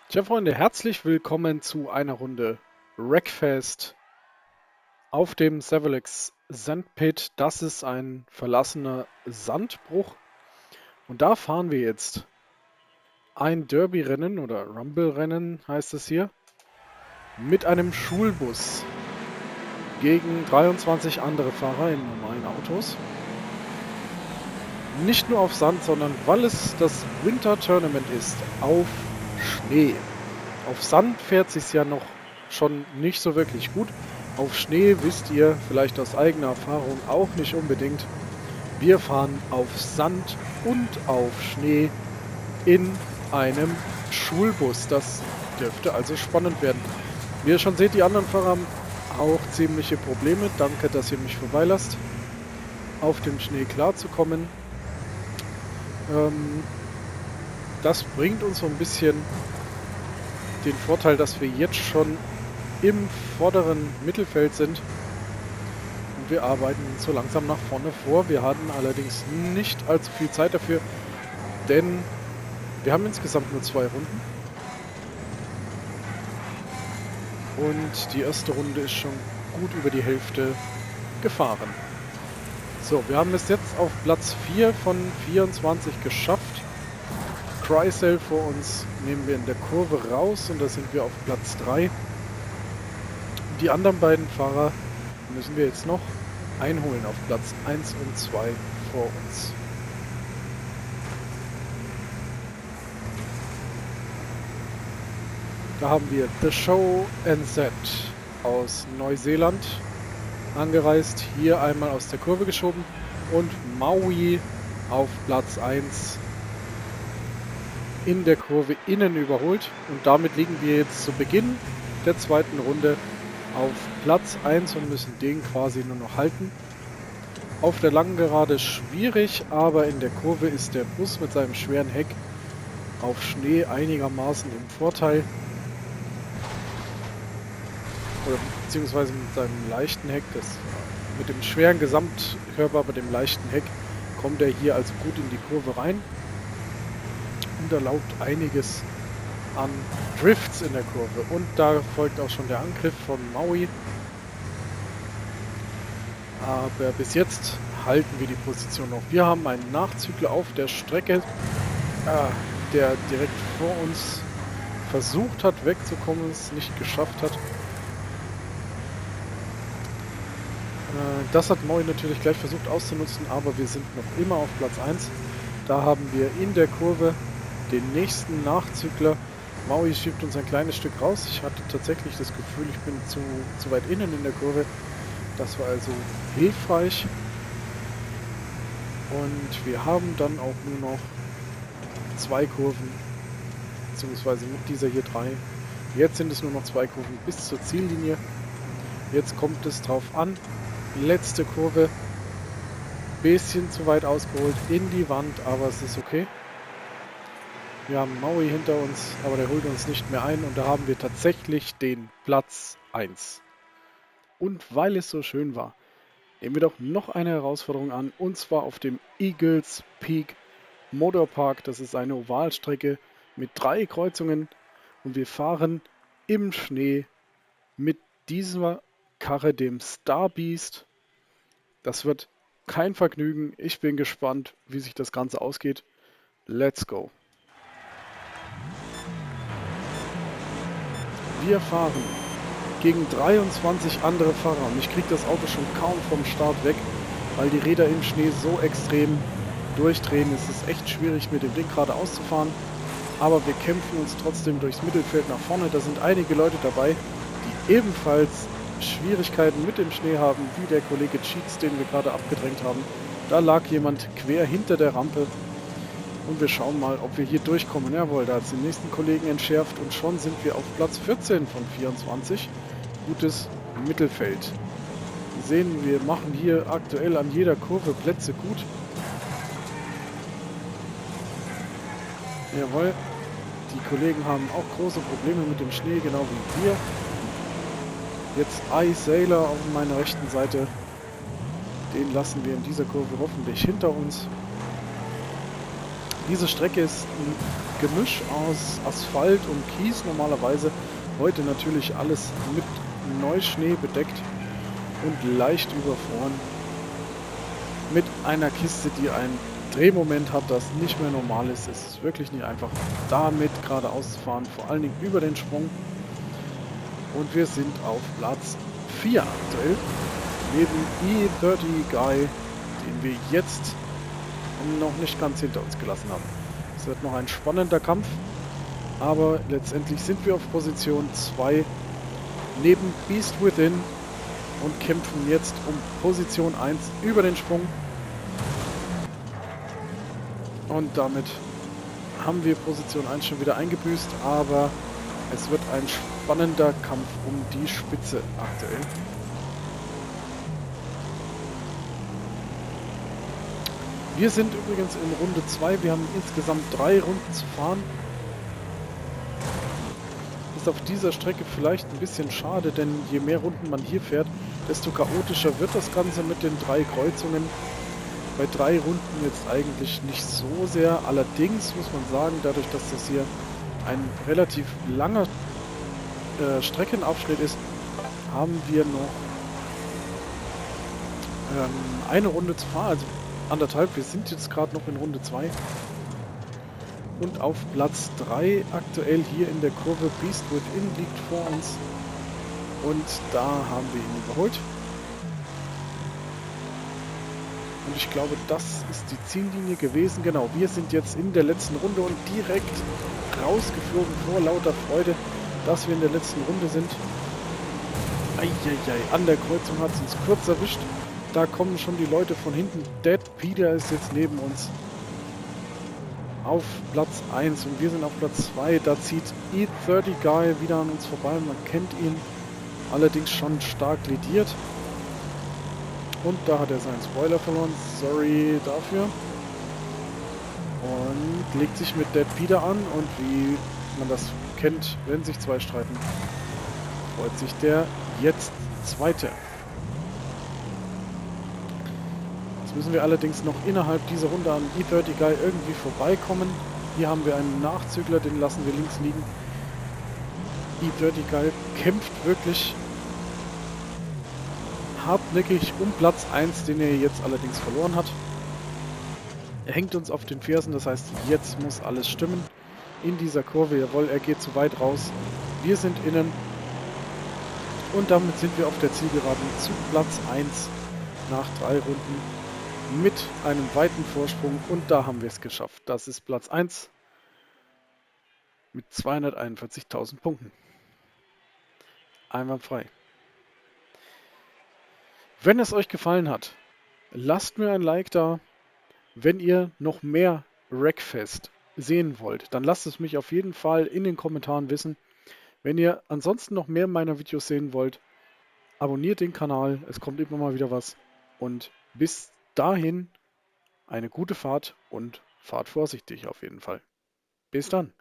Tja, Freunde, herzlich willkommen zu einer Runde Wreckfest auf dem Sevelex Sandpit. Das ist ein verlassener Sandbruch und da fahren wir jetzt ein Derby-Rennen oder Rumble-Rennen heißt es hier mit einem Schulbus gegen 23 andere Fahrer in normalen Autos. Nicht nur auf Sand, sondern weil es das Winter Tournament ist, auf Schnee. Auf Sand fährt sich's ja noch schon nicht so wirklich gut. Auf Schnee wisst ihr vielleicht aus eigener Erfahrung auch nicht unbedingt. Wir fahren auf Sand und auf Schnee in einem Schulbus. Das dürfte also spannend werden. Wie ihr schon seht, die anderen Fahrer haben auch ziemliche Probleme. Danke, dass ihr mich vorbeilasst, auf dem Schnee klarzukommen. Das bringt uns so ein bisschen den Vorteil, dass wir jetzt schon im vorderen Mittelfeld sind und wir arbeiten so langsam nach vorne vor. Wir hatten allerdings nicht allzu viel Zeit dafür, denn wir haben insgesamt nur 2 Runden und die erste Runde ist schon gut über die Hälfte gefahren. So, wir haben es jetzt auf Platz 4 von 24 geschafft. Chrysler vor uns nehmen wir in der Kurve raus und da sind wir auf Platz 3. Die anderen beiden Fahrer müssen wir jetzt noch einholen auf Platz 1 und 2 vor uns. Da haben wir The Show NZ aus Neuseeland angereist, hier einmal aus der Kurve geschoben und Maui auf Platz 1 in der Kurve innen überholt und damit liegen wir jetzt zu Beginn der zweiten Runde auf Platz 1 und müssen den quasi nur noch halten. Auf der langen Gerade schwierig, aber in der Kurve ist der Bus mit seinem schweren Heck auf Schnee einigermaßen im Vorteil. Oder beziehungsweise mit seinem leichten Heck, mit dem schweren Gesamtkörper, aber dem leichten Heck, kommt er hier also gut in die Kurve rein und erlaubt einiges an Drifts in der Kurve. Und da folgt auch schon der Angriff von Maui. Aber bis jetzt halten wir die Position noch. Wir haben einen Nachzügler auf der Strecke, der direkt vor uns versucht hat wegzukommen, es nicht geschafft hat. Das hat Maui natürlich gleich versucht auszunutzen, aber wir sind noch immer auf Platz 1. Da haben wir in der Kurve den nächsten Nachzügler. Maui schiebt uns ein kleines Stück raus. Ich hatte tatsächlich das Gefühl, ich bin zu weit innen in der Kurve. Das war also hilfreich. Und wir haben dann auch nur noch 2 Kurven, beziehungsweise mit dieser hier 3. Jetzt sind es nur noch 2 Kurven bis zur Ziellinie. Jetzt kommt es drauf an. Letzte Kurve. Bisschen zu weit ausgeholt in die Wand, aber es ist okay. Wir haben Maui hinter uns, aber der holt uns nicht mehr ein und da haben wir tatsächlich den Platz 1. Und weil es so schön war, nehmen wir doch noch eine Herausforderung an, und zwar auf dem Eagles Peak Motorpark. Das ist eine Ovalstrecke mit 3 Kreuzungen und wir fahren im Schnee mit dieser Karre, dem Star Beast. Das wird kein Vergnügen. Ich bin gespannt, wie sich das Ganze ausgeht. Let's go! Wir fahren gegen 23 andere Fahrer und ich kriege das Auto schon kaum vom Start weg, weil die Räder im Schnee so extrem durchdrehen. Es ist echt schwierig, mit dem Ding geradeaus zu fahren, aber wir kämpfen uns trotzdem durchs Mittelfeld nach vorne. Da sind einige Leute dabei, die ebenfalls Schwierigkeiten mit dem Schnee haben, wie der Kollege Cheats, den wir gerade abgedrängt haben. Da lag jemand quer hinter der Rampe. Und wir schauen mal, ob wir hier durchkommen. Jawohl, da hat es den nächsten Kollegen entschärft und schon sind wir auf Platz 14 von 24. Gutes Mittelfeld. Sie sehen, wir machen hier aktuell an jeder Kurve Plätze gut. Jawohl, die Kollegen haben auch große Probleme mit dem Schnee, genau wie wir. Jetzt iSailor auf meiner rechten Seite. Den lassen wir in dieser Kurve hoffentlich hinter uns. Diese Strecke ist ein Gemisch aus Asphalt und Kies normalerweise. Heute natürlich alles mit Neuschnee bedeckt und leicht überfroren. Mit einer Kiste, die einen Drehmoment hat, das nicht mehr normal ist. Es ist wirklich nicht einfach, damit geradeaus zu fahren, vor allen Dingen über den Sprung. Und wir sind auf Platz 4 aktuell, neben E30 Guy, den wir jetzt noch nicht ganz hinter uns gelassen haben. Es wird noch ein spannender Kampf, aber letztendlich sind wir auf Position 2 neben Beast Within und kämpfen jetzt um Position 1 über den Sprung. Und damit haben wir Position 1 schon wieder eingebüßt, aber es wird ein spannender Kampf um die Spitze aktuell. Wir sind übrigens in Runde 2. Wir haben insgesamt 3 Runden zu fahren. Ist auf dieser Strecke vielleicht ein bisschen schade, denn je mehr Runden man hier fährt, desto chaotischer wird das Ganze mit den 3 Kreuzungen. Bei 3 Runden jetzt eigentlich nicht so sehr. Allerdings muss man sagen, dadurch, dass das hier ein relativ langer Streckenabschnitt ist, haben wir noch eine Runde zu fahren, also anderthalb. Wir sind jetzt gerade noch in Runde 2 und auf Platz 3 aktuell hier in der Kurve. Beast Within liegt vor uns und da haben wir ihn überholt. Und ich glaube, das ist die Ziellinie gewesen. Genau, wir sind jetzt in der letzten Runde und direkt rausgeflogen vor lauter Freude, dass wir in der letzten Runde sind. Eieiei, an der Kreuzung hat es uns kurz erwischt. Da kommen schon die Leute von hinten. Dead Peter ist jetzt neben uns auf Platz 1 und wir sind auf Platz 2. Da zieht E30 Guy wieder an uns vorbei. Man kennt ihn, allerdings schon stark lediert. Und da hat er seinen Spoiler verloren. Sorry dafür. Und legt sich mit Dead Peter an. Und wie man das kennt, wenn sich zwei streiten, freut sich der jetzt Zweite. Jetzt müssen wir allerdings noch innerhalb dieser Runde an E30 Guy irgendwie vorbeikommen. Hier haben wir einen Nachzügler, den lassen wir links liegen. E30 Guy kämpft wirklich hartnäckig um Platz 1, den er jetzt allerdings verloren hat. Er hängt uns auf den Fersen, das heißt, jetzt muss alles stimmen. In dieser Kurve, jawohl, er geht zu weit raus. Wir sind innen. Und damit sind wir auf der Zielgeraden zu Platz 1 nach 3 Runden mit einem weiten Vorsprung. Und da haben wir es geschafft. Das ist Platz 1 mit 241.000 Punkten. Einwandfrei. Wenn es euch gefallen hat, lasst mir ein Like da. Wenn ihr noch mehr Wreckfest sehen wollt, dann lasst es mich auf jeden Fall in den Kommentaren wissen. Wenn ihr ansonsten noch mehr meiner Videos sehen wollt, abonniert den Kanal. Es kommt immer mal wieder was. Und bis dahin eine gute Fahrt und fahrt vorsichtig auf jeden Fall. Bis dann.